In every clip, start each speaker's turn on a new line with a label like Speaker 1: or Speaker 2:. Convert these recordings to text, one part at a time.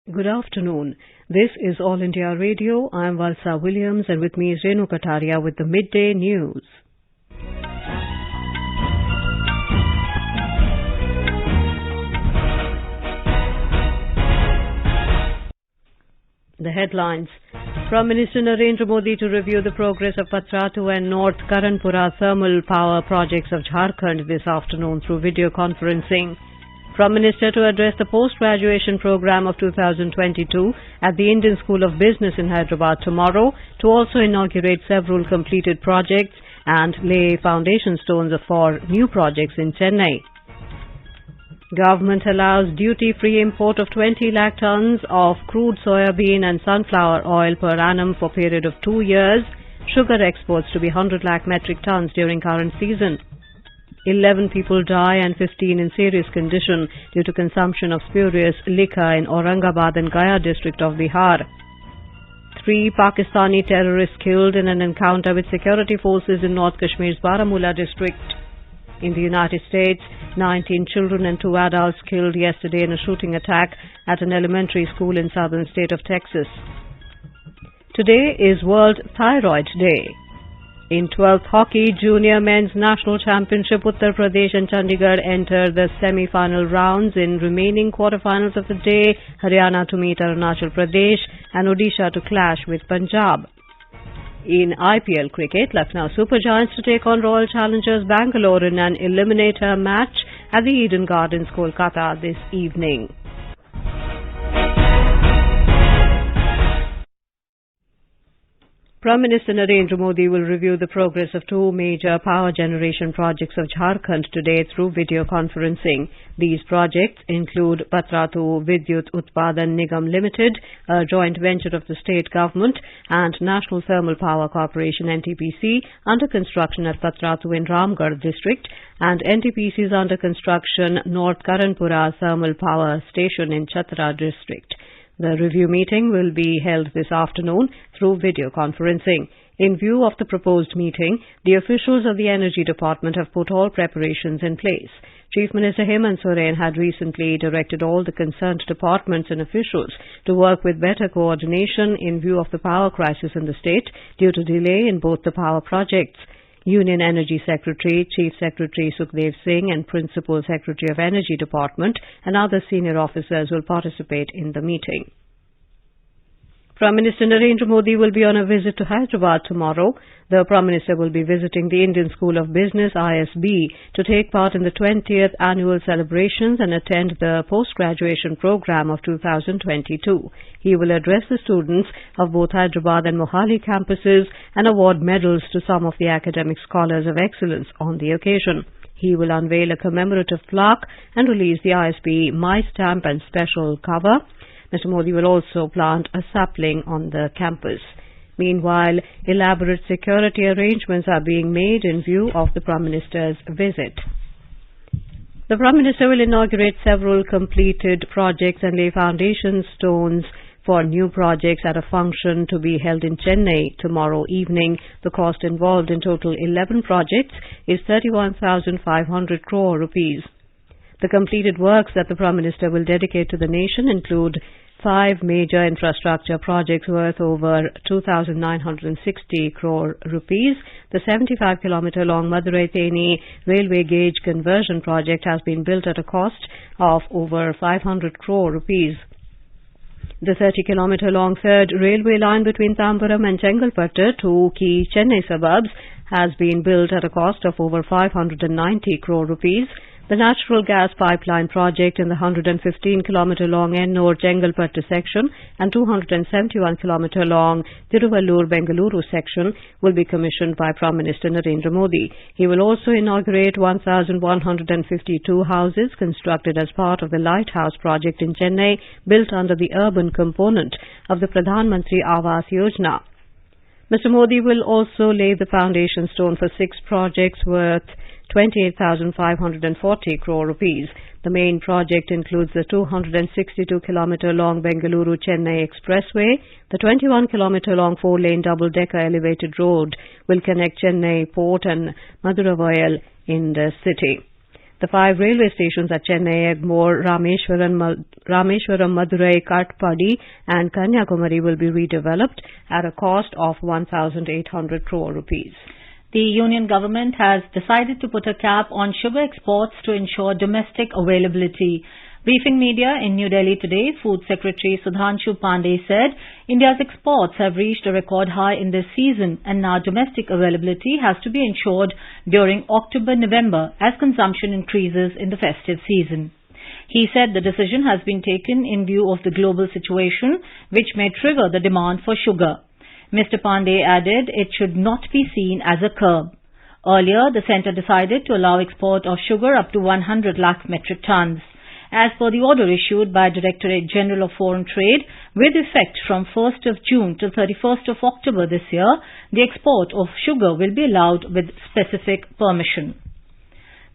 Speaker 1: Good afternoon. This is All India Radio. I am Valsa Williams and with me is Renu Kataria with the Midday News. The headlines. Prime Minister Narendra Modi to review the progress of Bilateral and North Karanpura thermal power projects of Jharkhand this afternoon through video conferencing. Prime Minister to address the post-graduation program of 2022 at the Indian School of Business in Hyderabad tomorrow to also inaugurate several completed projects and lay foundation stones for new projects in Chennai. Government allows duty-free import of 20 lakh tons of crude soybean and sunflower oil per annum for a period of 2 years. Sugar exports to be 100 lakh metric tons during current season. 11 people die and 15 in serious condition due to consumption of spurious liquor in Aurangabad and Gaya district of Bihar. 3 Pakistani terrorists killed in an encounter with security forces in North Kashmir's Baramulla district. In the United States, 19 children and 2 adults killed yesterday in a shooting attack at an elementary school in southern state of Texas. Today is World Thyroid Day. In 12th Hockey Junior Men's National Championship, Uttar Pradesh and Chandigarh enter the semi-final rounds. In remaining quarterfinals of the day, Haryana to meet Arunachal Pradesh and Odisha to clash with Punjab. In IPL cricket, Lucknow Super Giants to take on Royal Challengers Bangalore in an eliminator match at the Eden Gardens, Kolkata this evening. Prime Minister Narendra Modi will review the progress of 2 major power generation projects of Jharkhand today through video conferencing. These projects include Bilateral Vidyut Utpadan Nigam Limited, a joint venture of the state government, and National Thermal Power Corporation NTPC under construction at Bilateral in Ramgarh district, and NTPC's under construction North Karanpura Thermal Power Station in Chatra district. The review meeting will be held this afternoon through video conferencing. In view of the proposed meeting, the officials of the Energy Department have put all preparations in place. Chief Minister Hemant Soren had recently directed all the concerned departments and officials to work with better coordination in view of the power crisis in the state due to delay in both the power projects. Union Energy Secretary, Chief Secretary Sukhdev Singh and Principal Secretary of Energy Department and other senior officers will participate in the meeting. Prime Minister Narendra Modi will be on a visit to Hyderabad tomorrow. The Prime Minister will be visiting the Indian School of Business ISB to take part in the 20th annual celebrations and attend the post-graduation program of 2022. He will address the students of both Hyderabad and Mohali campuses and award medals to some of the academic scholars of excellence on the occasion. He will unveil a commemorative plaque and release the ISB My Stamp and special cover. Mr. Modi will also plant a sapling on the campus. Meanwhile, elaborate security arrangements are being made in view of the Prime Minister's visit. The Prime Minister will inaugurate several completed projects and lay foundation stones for new projects at a function to be held in Chennai tomorrow evening. The cost involved in total 11 projects is 31,500 crore rupees. The completed works that the Prime Minister will dedicate to the nation include 5 major infrastructure projects worth over 2,960 crore rupees. The 75-kilometer-long Madurai-Theni railway gauge conversion project has been built at a cost of over 500 crore rupees. The 30-kilometer-long third railway line between Tambaram and Chengalpattu to key Chennai suburbs has been built at a cost of over 590 crore rupees. The natural gas pipeline project in the 115-kilometer-long Ennore-Chengalpattu section and 271-kilometer-long Tiruvallur-Bengaluru section will be commissioned by Prime Minister Narendra Modi. He will also inaugurate 1,152 houses constructed as part of the Lighthouse project in Chennai, built under the urban component of the Pradhan Mantri Awas Yojana. Mr. Modi will also lay the foundation stone for 6 projects worth 28,540 crore rupees. The main project includes the 262-kilometer-long Bengaluru-Chennai Expressway. The 21-kilometer-long 4-lane double-decker elevated road will connect Chennai Port and Madurai in the city. The 5 railway stations at Chennai, Egmore, Rameshwaram, Madurai, Katpadi and Kanyakumari will be redeveloped at a cost of 1,800 crore rupees.
Speaker 2: The union government has decided to put a cap on sugar exports to ensure domestic availability. Briefing media in New Delhi today, Food Secretary Sudhanshu Pandey said India's exports have reached a record high in this season and now domestic availability has to be ensured during October-November as consumption increases in the festive season. He said the decision has been taken in view of the global situation which may trigger the demand for sugar. Mr. Pandey added it should not be seen as a curb. Earlier, the centre decided to allow export of sugar up to 100 lakh metric tons. As per the order issued by Directorate General of Foreign Trade, with effect from 1st of June to 31st of October this year, the export of sugar will be allowed with specific permission.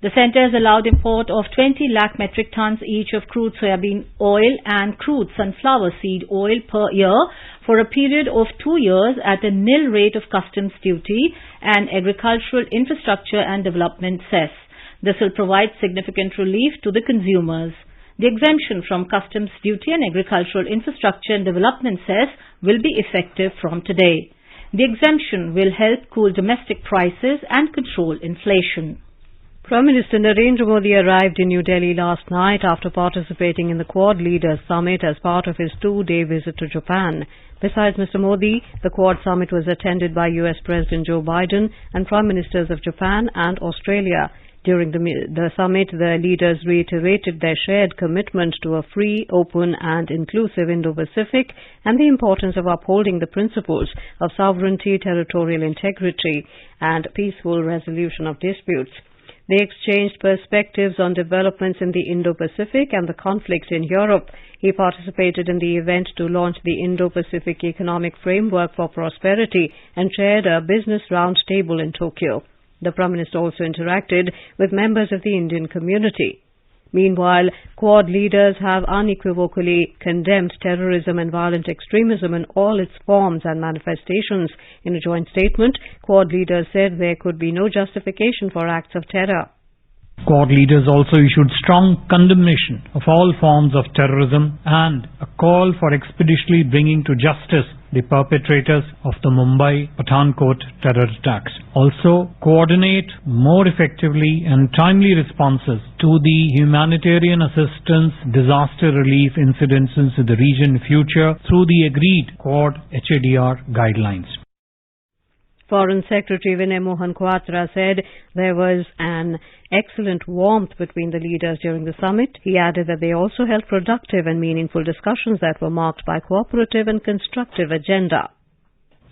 Speaker 2: The centre has allowed import of 20 lakh metric tons each of crude soybean oil and crude sunflower seed oil per year for a period of 2 years at a nil rate of customs duty and Agricultural Infrastructure and Development cess. This will provide significant relief to the consumers. The exemption from customs duty and Agricultural Infrastructure and Development cess will be effective from today. The exemption will help cool domestic prices and control inflation.
Speaker 1: Prime Minister Narendra Modi arrived in New Delhi last night after participating in the Quad Leaders Summit as part of his 2-day visit to Japan. Besides Mr. Modi, the Quad Summit was attended by US President Joe Biden and Prime Ministers of Japan and Australia. During the summit, the leaders reiterated their shared commitment to a free, open and inclusive Indo-Pacific and the importance of upholding the principles of sovereignty, territorial integrity and peaceful resolution of disputes. They exchanged perspectives on developments in the Indo-Pacific and the conflict in Europe. He participated in the event to launch the Indo-Pacific Economic Framework for Prosperity and chaired a business roundtable in Tokyo. The Prime Minister also interacted with members of the Indian community. Meanwhile, Quad leaders have unequivocally condemned terrorism and violent extremism in all its forms and manifestations. In a joint statement, Quad leaders said there could be no justification for acts of terror.
Speaker 3: Quad leaders also issued strong condemnation of all forms of terrorism and a call for expeditiously bringing to justice the perpetrators of the Mumbai Pathankot terror attacks. Also, coordinate more effectively and timely responses to the humanitarian assistance, disaster relief incidences in the region in future through the agreed Quad HADR guidelines.
Speaker 1: Foreign Secretary Vinay Mohan Kwatra said there was an excellent warmth between the leaders during the summit. He added that they also held productive and meaningful discussions that were marked by cooperative and constructive agenda.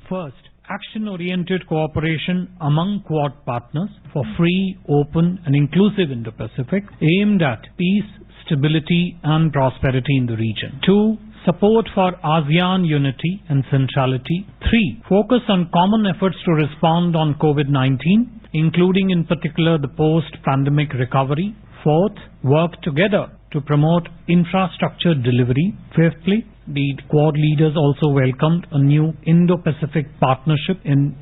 Speaker 3: First, action-oriented cooperation among Quad partners for free, open and inclusive Indo-Pacific aimed at peace, stability and prosperity in the region. 2. Support for ASEAN unity and centrality. 3. Focus on common efforts to respond on COVID-19, including in particular the post-pandemic recovery. 4th, work together to promote infrastructure delivery. 5thly, the Quad leaders also welcomed a new Indo-Pacific partnership in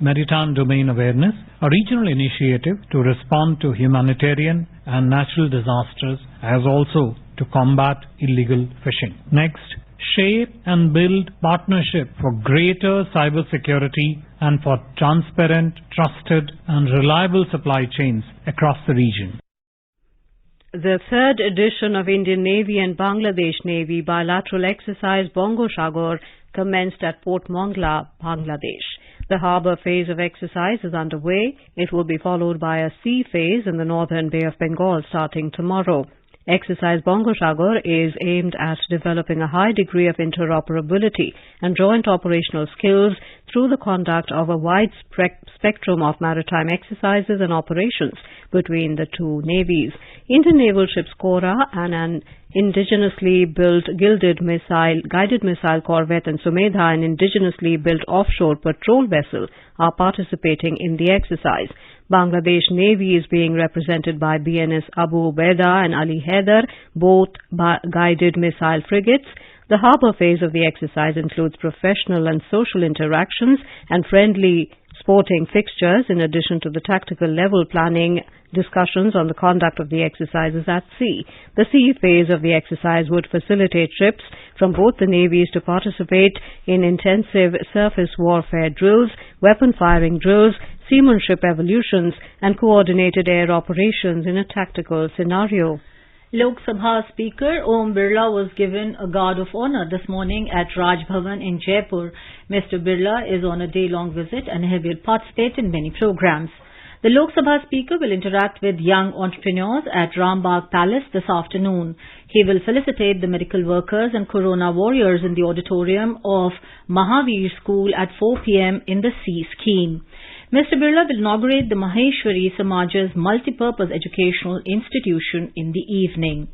Speaker 3: maritime domain awareness, a regional initiative to respond to humanitarian and natural disasters, as also to combat illegal fishing. Next, shape and build partnership for greater cybersecurity and for transparent, trusted and reliable supply chains across the region.
Speaker 1: The third edition of Indian Navy and Bangladesh Navy bilateral exercise Bongo Sagar commenced at Port Mangla, Bangladesh. The harbour phase of exercise is underway. It will be followed by a sea phase in the northern Bay of Bengal starting tomorrow. Exercise Bongo Sagar is aimed at developing a high degree of interoperability and joint operational skills through the conduct of a wide spectrum of maritime exercises and operations between the two navies. Indian naval ships Kora and an indigenously built guided missile corvette and Sumedha, an indigenously built offshore patrol vessel, are participating in the exercise. Bangladesh Navy is being represented by BNS Abu Ubaidah and Ali Haider, both guided missile frigates. The harbour phase of the exercise includes professional and social interactions and friendly sporting fixtures in addition to the tactical level planning discussions on the conduct of the exercises at sea. The sea phase of the exercise would facilitate trips from both the navies to participate in intensive surface warfare drills, weapon firing drills, seamanship evolutions and coordinated air operations in a tactical scenario.
Speaker 2: Lok Sabha Speaker Om Birla was given a Guard of Honour this morning at Raj Bhavan in Jaipur. Mr. Birla is on a day-long visit and he will participate in many programs. The Lok Sabha Speaker will interact with young entrepreneurs at Rambagh Palace this afternoon. He will felicitate the medical workers and corona warriors in the auditorium of Mahavir School at 4 p.m. in the C scheme. Mr. Birla will inaugurate the Maheshwari Samaj's multi-purpose educational institution in the evening.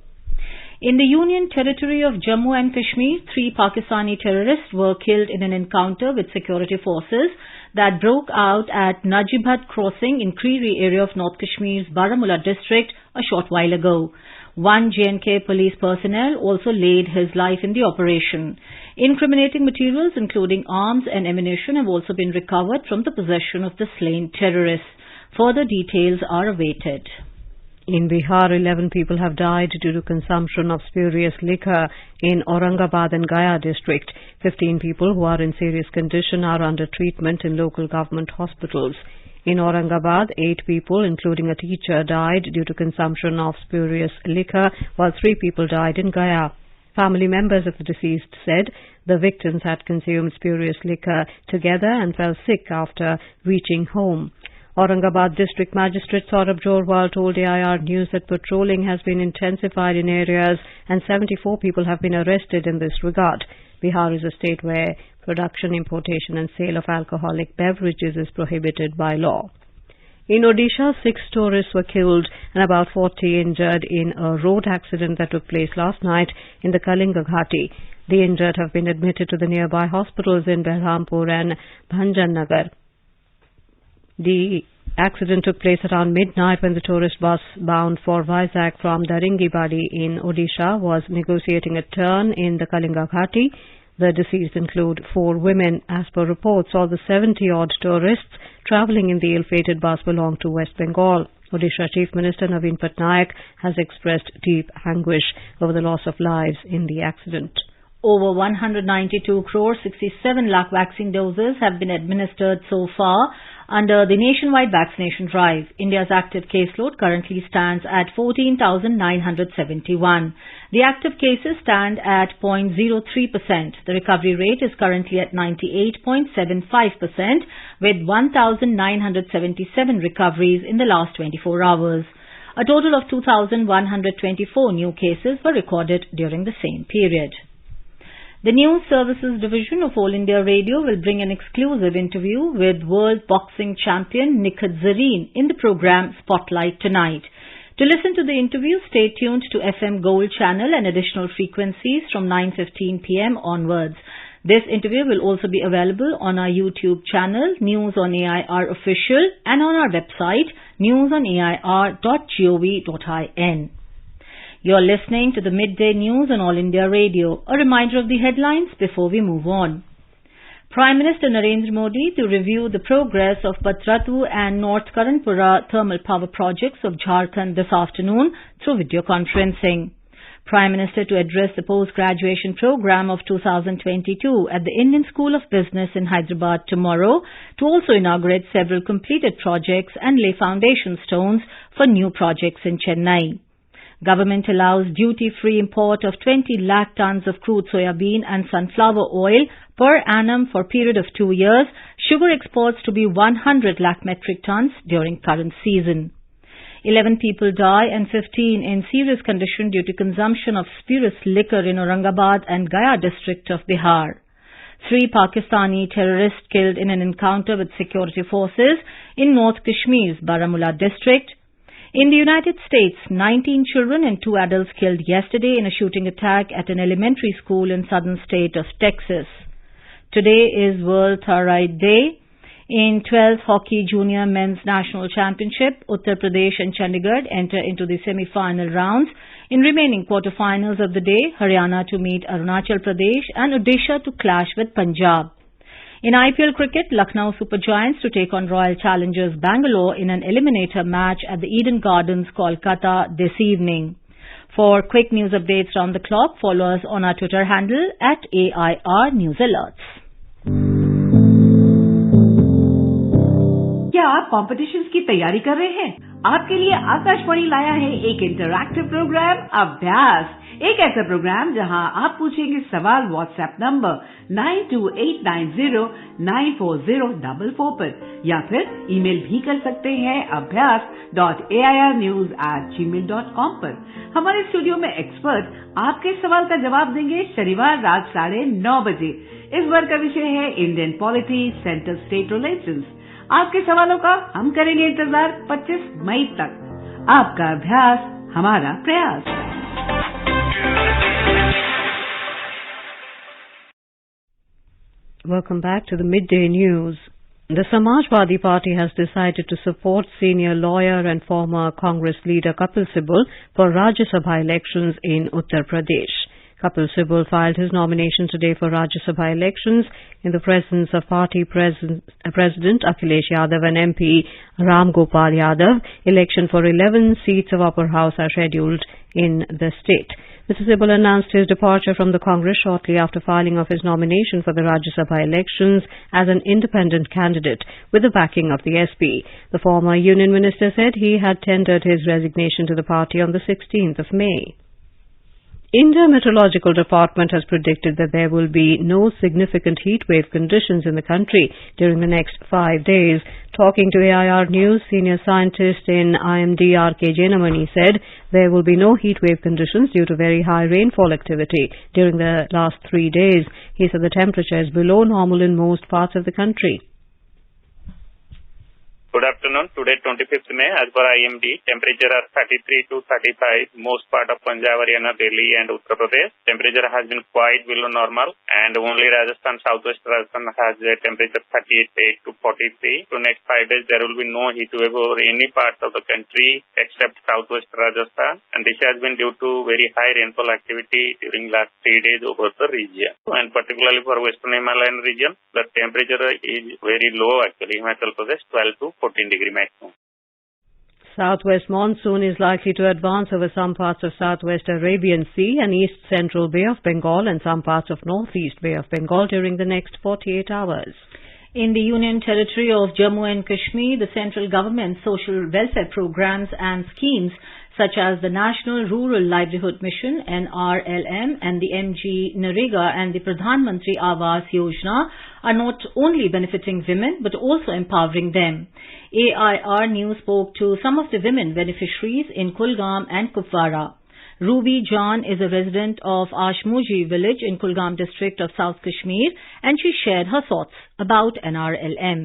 Speaker 2: In the Union Territory of Jammu and Kashmir, 3 Pakistani terrorists were killed in an encounter with security forces that broke out at Najibhat Crossing in Creary area of North Kashmir's Baramulla district a short while ago. 1 J&K police personnel also laid his life in the operation. Incriminating materials including arms and ammunition have also been recovered from the possession of the slain terrorists. Further details are awaited.
Speaker 1: In Bihar, 11 people have died due to consumption of spurious liquor in Aurangabad and Gaya district. 15 people who are in serious condition are under treatment in local government hospitals. In Aurangabad, 8 people, including a teacher, died due to consumption of spurious liquor, while 3 people died in Gaya. Family members of the deceased said the victims had consumed spurious liquor together and fell sick after reaching home. Aurangabad District Magistrate Saurabh Jorwal told AIR News that patrolling has been intensified in areas and 74 people have been arrested in this regard. Bihar is a state where production, importation and sale of alcoholic beverages is prohibited by law. In Odisha, 6 tourists were killed and about 40 injured in a road accident that took place last night in the Kalinga Ghati. The injured have been admitted to the nearby hospitals in Berhampur and Bhanjannagar. The accident took place around midnight when the tourist bus bound for Vizag from Daringibadi in Odisha was negotiating a turn in the Kalinga Ghati. The deceased include 4 women. As per reports, all the 70-odd tourists travelling in the ill-fated bus belong to West Bengal. Odisha Chief Minister Naveen Patnaik has expressed deep anguish over the loss of lives in the accident.
Speaker 2: Over 192 crore 67 lakh vaccine doses have been administered so far under the nationwide vaccination drive. India's active caseload currently stands at 14,971. The active cases stand at 0.03%. The recovery rate is currently at 98.75% with 1,977 recoveries in the last 24 hours. A total of 2,124 new cases were recorded during the same period. The News Services Division of All India Radio will bring an exclusive interview with World Boxing Champion Nikhat Zareen in the program Spotlight tonight. To listen to the interview, stay tuned to FM Gold channel and additional frequencies from 9:15 p.m. onwards. This interview will also be available on our YouTube channel, News on AIR Official, and on our website, newsonair.gov.in. You're listening to the Midday News on All India Radio. A reminder of the headlines before we move on. Prime Minister Narendra Modi to review the progress of Patratu and North Karanpura thermal power projects of Jharkhand this afternoon through video conferencing. Prime Minister to address the post-graduation program of 2022 at the Indian School of Business in Hyderabad tomorrow to also inaugurate several completed projects and lay foundation stones for new projects in Chennai. Government allows duty-free import of 20 lakh tons of crude soybean and sunflower oil per annum for a period of 2 years. Sugar exports to be 100 lakh metric tons during current season. 11 people die and 15 in serious condition due to consumption of spurious liquor in Aurangabad and Gaya district of Bihar. 3 Pakistani terrorists killed in an encounter with security forces in North Kashmir's Baramulla district. In the United States, 19 children and 2 adults killed yesterday in a shooting attack at an elementary school in southern state of Texas. Today is World Thyroid Day. In 12th Hockey Junior Men's National Championship, Uttar Pradesh and Chandigarh enter into the semi-final rounds. In remaining quarter-finals of the day, Haryana to meet Arunachal Pradesh and Odisha to clash with Punjab. In IPL cricket, Lucknow Super Giants to take on Royal Challengers Bangalore in an eliminator match at the Eden Gardens, Kolkata this evening. For quick news updates round the clock, follow us on our Twitter handle @AIR News Alerts.
Speaker 4: क्या आप competitions की तैयारी कर रहे हैं? आपके लिए आकाशवाणी लाया है एक इंटरैक्टिव प्रोग्राम अभ्यास, एक ऐसा प्रोग्राम जहां आप पूछेंगे सवाल व्हाट्सएप नंबर 9289094044 पर या फिर ईमेल भी कर सकते हैं abhyas.airnews@gmail.com पर। हमारे स्टूडियो में एक्सपर्ट आपके सवाल का जवाब देंगे शनिवार रात 9:30 बजे। इस बार का विषय है Indian polity, centre state relations. आपके सवालों का हम करेंगे इंतजार 25 मई तक। आपका अभ्यास, हमारा प्रयास।
Speaker 1: Welcome back to the Midday News. The Samajwadi Party has decided to support senior lawyer and former Congress leader Kapil Sibal for Rajya Sabha elections in Uttar Pradesh. Kapil Sibal filed his nomination today for Rajya Sabha elections in the presence of party President Akhilesh Yadav and MP Ram Gopal Yadav. Election for 11 seats of upper house are scheduled in the state. Mr. Sibal announced his departure from the Congress shortly after filing of his nomination for the Rajya Sabha elections as an independent candidate with the backing of the SP. The former Union Minister said he had tendered his resignation to the party on the 16th of May. India Meteorological Department has predicted that there will be no significant heat wave conditions in the country during the next 5 days. Talking to AIR News, senior scientist in IMD R.K. Jenamani said there will be no heat wave conditions due to very high rainfall activity during the last 3 days. He said the temperature is below normal in most parts of the country.
Speaker 5: Good afternoon. Today 25th May, as per IMD, temperature are 33 to 35, most part of Punjab, Haryana, Delhi and Uttar Pradesh. Temperature has been quite below normal and only Rajasthan, Southwest Rajasthan has a temperature 38 to 43. So next 5 days there will be no heat wave over any part of the country except Southwest Rajasthan, and this has been due to very high rainfall activity during last 3 days over the region. And particularly for Western Himalayan region, the temperature is very low actually. Himachal Pradesh 12 to 14 degree maximum.
Speaker 1: Southwest monsoon is likely to advance over some parts of Southwest Arabian Sea and East Central Bay of Bengal and some parts of Northeast Bay of Bengal during the next 48 hours.
Speaker 2: In the Union Territory of Jammu and Kashmir, the central government's social welfare programs and schemes such as the National Rural Livelihood Mission (NRLM) and the MG Narega and the Pradhan Mantri Awas Yojana are not only benefiting women but also empowering them. AIR News spoke to some of the women beneficiaries in Kulgam and Kupwara. Ruby Jan is a resident of Ashmuji village in Kulgam district of South Kashmir and she shared her thoughts about NRLM.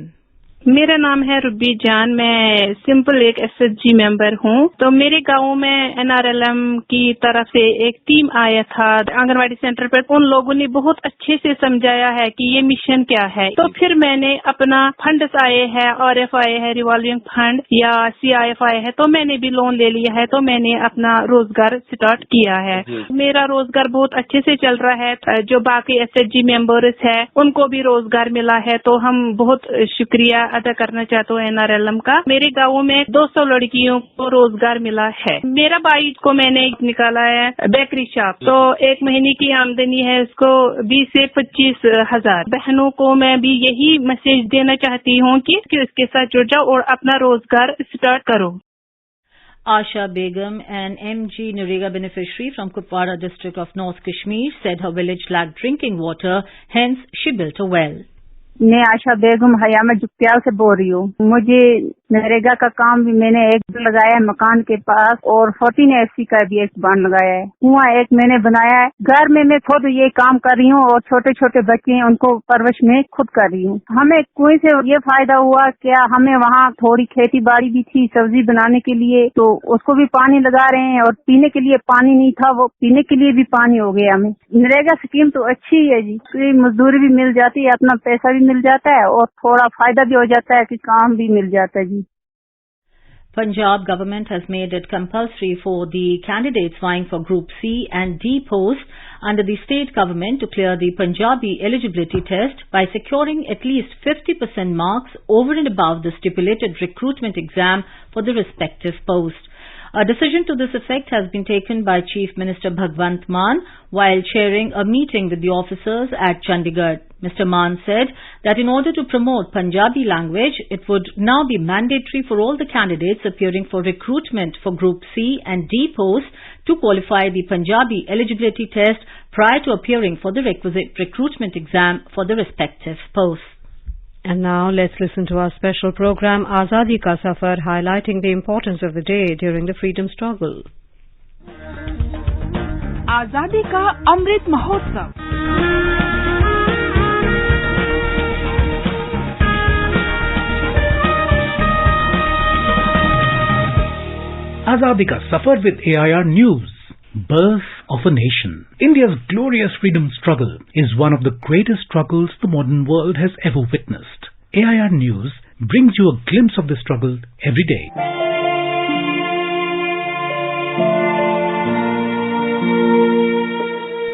Speaker 6: मेरा नाम है Ruby जान, मैं simple एक SHG member हूँ। तो मेरे गांव में एनआरएलएम की तरफ से एक टीम आया था आंगनवाड़ी सेंटर पर। उन लोगों ने बहुत अच्छे से समझाया है कि ये मिशन क्या है। तो फिर मैंने अपना फंड्स आए हैं, आरएफ आए हैं, रिवॉल्विंग फंड या सीआईएफ आए हैं, तो मैंने भी लोन ले लिया है। तो मैंने अपना रोजगार स्टार्ट किया है। मेरा रोजगार बहुत अच्छे से चल रहा है। जो बाकी एसएचजी मेंबर्स है उनको भी रोजगार मिला है। तो हम बहुत शुक्रिया अदा करना चाहते हूँ एनआरएलएम का। मेरे गाँव में 200 लड़कियों को रोजगार मिला है। मेरा भाई को मैंने निकाला है बेकरी शॉप, तो 1 महीने की आमदनी है उसको 20 से 25 हजार। बहनों को मैं भी यही मैसेज देना चाहती हूँ कि इसके साथ जुड़ जाओ और अपना रोजगार स्टार्ट करो।
Speaker 2: Asha Begum, an MG Narega beneficiary from Kupwara district of North Kashmir, said her village lacked drinking water, hence she built a well.
Speaker 7: मैं आशा बेगम हयामा जुक्तियाल से बोल रही हूँ। मुझे नरेगा का काम भी मैंने एक लगाया है मकान के पास और 14 एसी का भी एक बांध लगाया है। कुआं एक मैंने बनाया है। घर में मैं खुद ये काम कर रही हूँ और छोटे छोटे बच्चे हैं उनको परवरिश में खुद कर रही हूँ। हमें कुएं से ये फायदा हुआ क्या, हमें वहाँ थोड़ी खेती बाड़ी भी थी सब्जी बनाने के लिए, तो उसको भी पानी लगा रहे हैं और पीने के लिए पानी नहीं था, वो पीने के लिए भी पानी हो गया। हमें नरेगा स्कीम तो अच्छी है जी, मजदूरी भी मिल जाती है, अपना पैसा भी मिल जाता है और थोड़ा फायदा भी हो जाता है कि काम भी मिल जाता है जी।
Speaker 2: Punjab government has made it compulsory for the candidates vying for Group C and D posts under the state government to clear the Punjabi eligibility test by securing at least 50% marks over and above the stipulated recruitment exam for the respective post. A decision to this effect has been taken by Chief Minister Bhagwant Mann while chairing a meeting with the officers at Chandigarh. Mr. Mann said that in order to promote Punjabi language, it would now be mandatory for all the candidates appearing for recruitment for Group C and D posts to qualify the Punjabi eligibility test prior to appearing for the requisite recruitment exam for the respective posts.
Speaker 1: And now let's listen to our special program Azadi Ka Safar, highlighting the importance of the day during the freedom struggle.
Speaker 8: Azadi Ka Amrit Mahotsav.
Speaker 9: Azadi Ka Safar with AIR News. Birth of a nation. India's glorious freedom struggle is one of the greatest struggles the modern world has ever witnessed. AIR News brings you a glimpse of the struggle every day.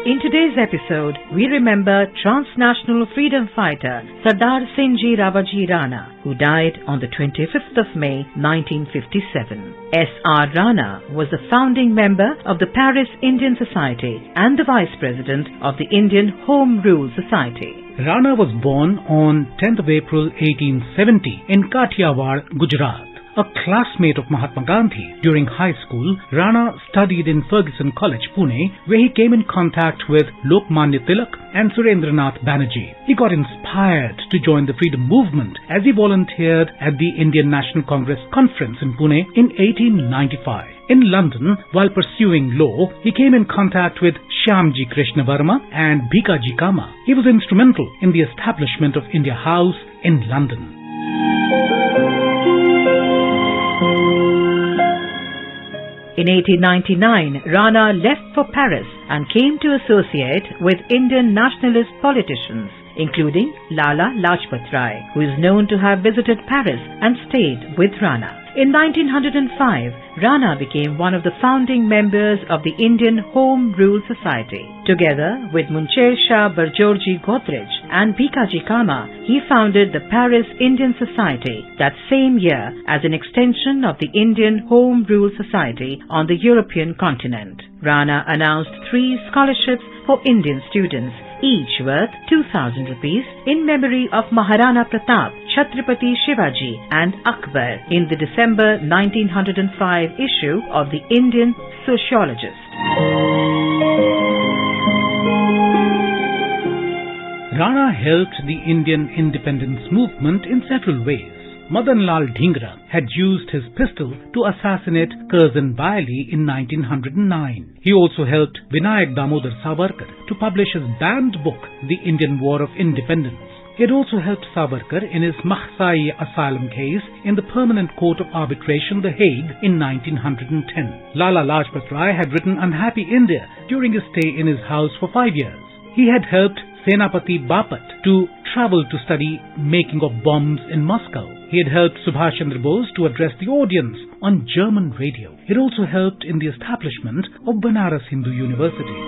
Speaker 10: In today's episode, we remember transnational freedom fighter Sardar Singhji Rawaji Rana, who died on the 25th of May 1957. S.R. Rana was a founding member of the Paris Indian Society and the Vice President of the Indian Home Rule Society.
Speaker 9: Rana was born on 10th of April 1870 in Kathiawar, Gujarat. A classmate of Mahatma Gandhi, during high school, Rana studied in Fergusson College, Pune, where he came in contact with Lokmanya Tilak and Surendranath Banerjee. He got inspired to join the freedom movement as he volunteered at the Indian National Congress Conference in Pune in 1895. In London, while pursuing law, he came in contact with Shyamji Krishna Verma and Bhikaji Kama. He was instrumental in the establishment of India House in London.
Speaker 10: In 1899, Rana left for Paris and came to associate with Indian nationalist politicians, including Lala Lajpat Rai, who is known to have visited Paris and stayed with Rana. In 1905, Rana became one of the founding members of the Indian Home Rule Society. Together with Muncher Shah Barjorji Godrej and Bhikaji Kama, he founded the Paris Indian Society that same year as an extension of the Indian Home Rule Society on the European continent. Rana announced 3 scholarships for Indian students, each worth 2,000 rupees, in memory of Maharana Pratap, Chhatrapati Shivaji and Akbar in the December 1905 issue of the Indian Sociologist.
Speaker 9: Rana helped the Indian independence movement in several ways. Madan Lal Dhingra had used his pistol to assassinate Curzon Bailey in 1909. He also helped Vinayak Damodar Savarkar to publish his banned book, The Indian War of Independence. He had also helped Savarkar in his Mahsai asylum case in the Permanent Court of Arbitration, The Hague, in 1910. Lala Lajpat Rai had written Unhappy India during his stay in his house for 5 years. He had helped Senapati Bapat to travel to study making of bombs in Moscow. He had helped Subhash Chandra Bose to address the audience on German radio. He had also helped in the establishment of Banaras Hindu University.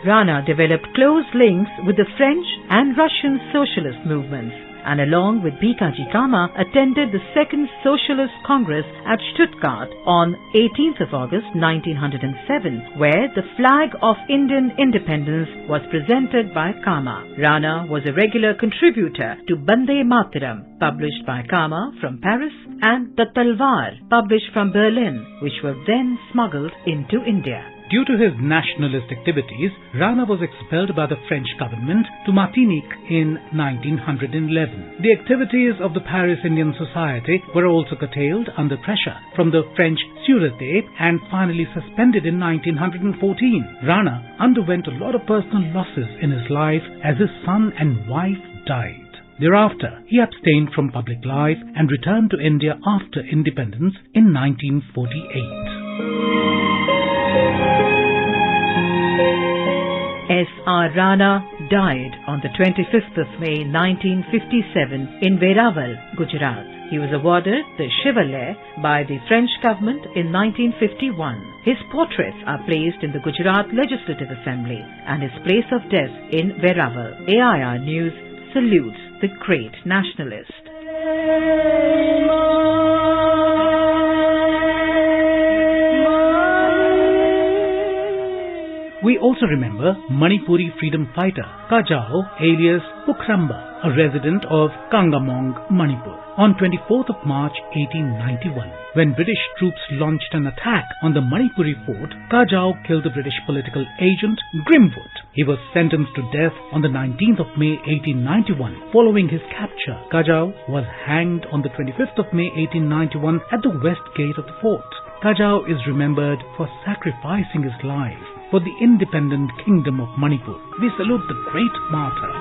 Speaker 10: Rana developed close links with the French and Russian socialist movements, and along with Bhikaji Kama attended the Second Socialist Congress at Stuttgart on 18th of August 1907, where the flag of Indian independence was presented by Kama. Rana was a regular contributor to Bande Mataram, published by Kama from Paris, and The Talwar, published from Berlin, which were then smuggled into India.
Speaker 9: Due to his nationalist activities, Rana was expelled by the French government to Martinique in 1911. The activities of the Paris Indian Society were also curtailed under pressure from the French Sûreté and finally suspended in 1914. Rana underwent a lot of personal losses in his life as his son and wife died. Thereafter, he abstained from public life and returned to India after independence in 1948.
Speaker 10: S.R. Rana died on the 25th of May 1957 in Veraval, Gujarat. He was awarded the Chevalier by the French government in 1951. His portraits are placed in the Gujarat Legislative Assembly and his place of death in Veeraval. AIR News salutes the great nationalist.
Speaker 9: We also remember Manipuri freedom fighter Kajao alias Pukramba, a resident of Kangamong, Manipur, on 24th of March 1891. When British troops launched an attack on the Manipuri fort, Kajao killed the British political agent Grimwood. He was sentenced to death on the 19th of May 1891. Following his capture, Kajao was hanged on the 25th of May 1891 at the west gate of the fort. Kajao is remembered for sacrificing his life for the independent kingdom of Manipur. We salute the great martyr.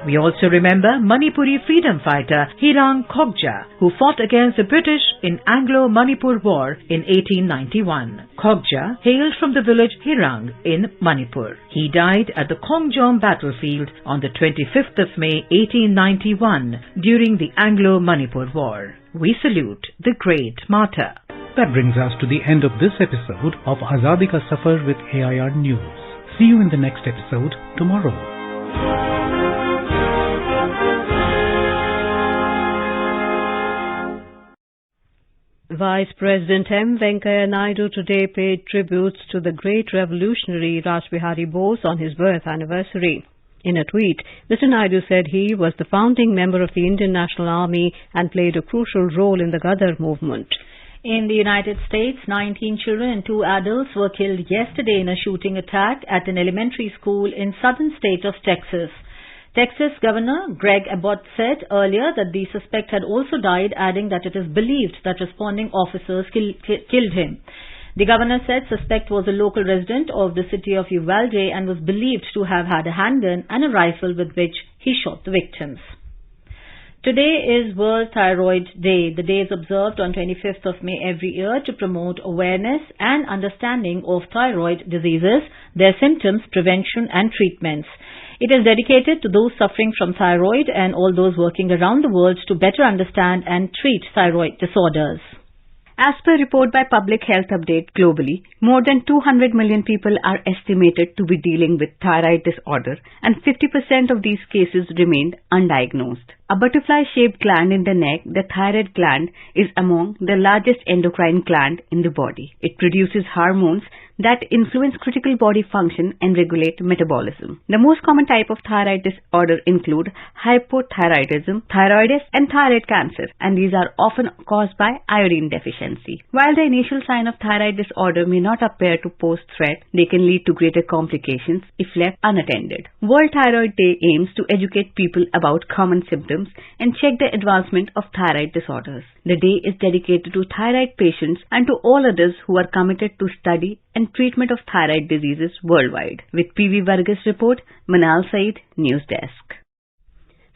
Speaker 10: We also remember Manipuri freedom fighter Hirang Khokja, who fought against the British in Anglo-Manipur War in 1891. Khokja hailed from the village Hirang in Manipur. He died at the Khongjom battlefield on the 25th of May 1891 during the Anglo-Manipur War. We salute the great martyr.
Speaker 9: That brings us to the end of this episode of Azadi Ka Safar with AIR News. See you in the next episode tomorrow.
Speaker 1: Vice President M. Venkaiah Naidu today paid tributes to the great revolutionary Rajbihari Bose on his birth anniversary. In a tweet, Mr. Naidu said he was the founding member of the Indian National Army and played a crucial role in the Ghadar movement.
Speaker 2: In the United States, 19 children and 2 adults were killed yesterday in a shooting attack at an elementary school in southern state of Texas. Texas Governor Greg Abbott said earlier that the suspect had also died, adding that it is believed that responding officers killed him. The governor said suspect was a local resident of the city of Uvalde and was believed to have had a handgun and a rifle with which he shot the victims. Today is World Thyroid Day. The day is observed on 25th of May every year to promote awareness and understanding of thyroid diseases, their symptoms, prevention and treatments. It is dedicated to those suffering from thyroid and all those working around the world to better understand and treat thyroid disorders.
Speaker 11: As per report by Public Health Update globally, more than 200 million people are estimated to be dealing with thyroid disorder and 50% of these cases remained undiagnosed. A butterfly-shaped gland in the neck, the thyroid gland, is among the largest endocrine gland in the body. It produces hormones that influence critical body function and regulate metabolism. The most common type of thyroid disorder include hypothyroidism, thyroiditis, and thyroid cancer, and these are often caused by iodine deficiency. While the initial sign of thyroid disorder may not appear to pose threat, they can lead to greater complications if left unattended. World Thyroid Day aims to educate people about common symptoms and check the advancement of thyroid disorders. The day is dedicated to thyroid patients and to all others who are committed to study and treatment of thyroid diseases worldwide. With PV Vargas report, Manal Saeed, News Desk.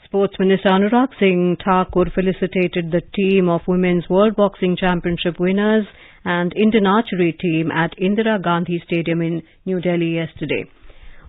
Speaker 1: Sports Minister Anurag Singh Thakur felicitated the team of Women's World Boxing Championship winners and Indian archery team at Indira Gandhi Stadium in New Delhi yesterday.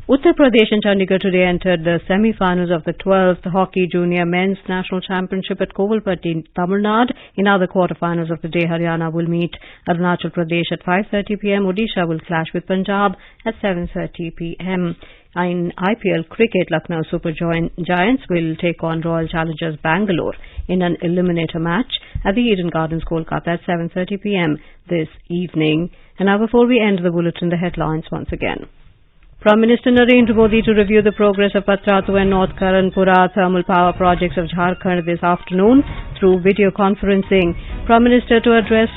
Speaker 1: Uttar Pradesh and Chandigarh today entered the semi-finals of the 12th Hockey Junior Men's National Championship at Kovalpatti, Tamil Nadu. In other quarter-finals of the day, Haryana will meet Arunachal Pradesh at 5:30 p.m. Odisha will clash with Punjab at 7:30 p.m. In IPL cricket, Lucknow Super Giants will take on Royal Challengers Bangalore in an eliminator match at the Eden Gardens, Kolkata at 7:30 p.m. this evening. And now before we end the bulletin, the headlines once again. Prime Minister Narendra Modi to review the progress of Patratu and North Karanpura thermal power projects of Jharkhand this afternoon through video conferencing. Prime Minister to address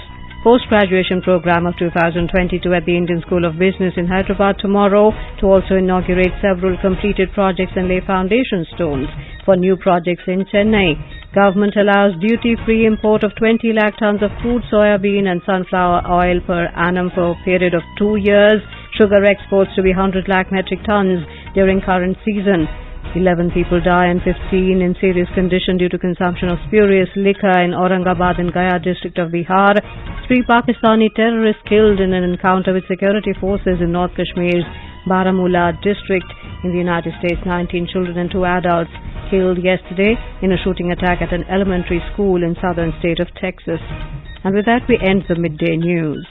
Speaker 1: post-graduation program of 2022 at the Indian School of Business in Hyderabad tomorrow, to also inaugurate several completed projects and lay foundation stones for new projects in Chennai. Government allows duty-free import of 20 lakh tons of crude soya bean and sunflower oil per annum for a period of 2 years. Sugar exports to be 100 lakh metric tons during current season. 11 people die and 15 in serious condition due to consumption of spurious liquor in Aurangabad and Gaya district of Bihar. 3 Pakistani terrorists killed in an encounter with security forces in North Kashmir's Baramulla district. In the United States, 19 children and 2 adults killed yesterday in a shooting attack at an elementary school in southern state of Texas. And with that, we end the midday news.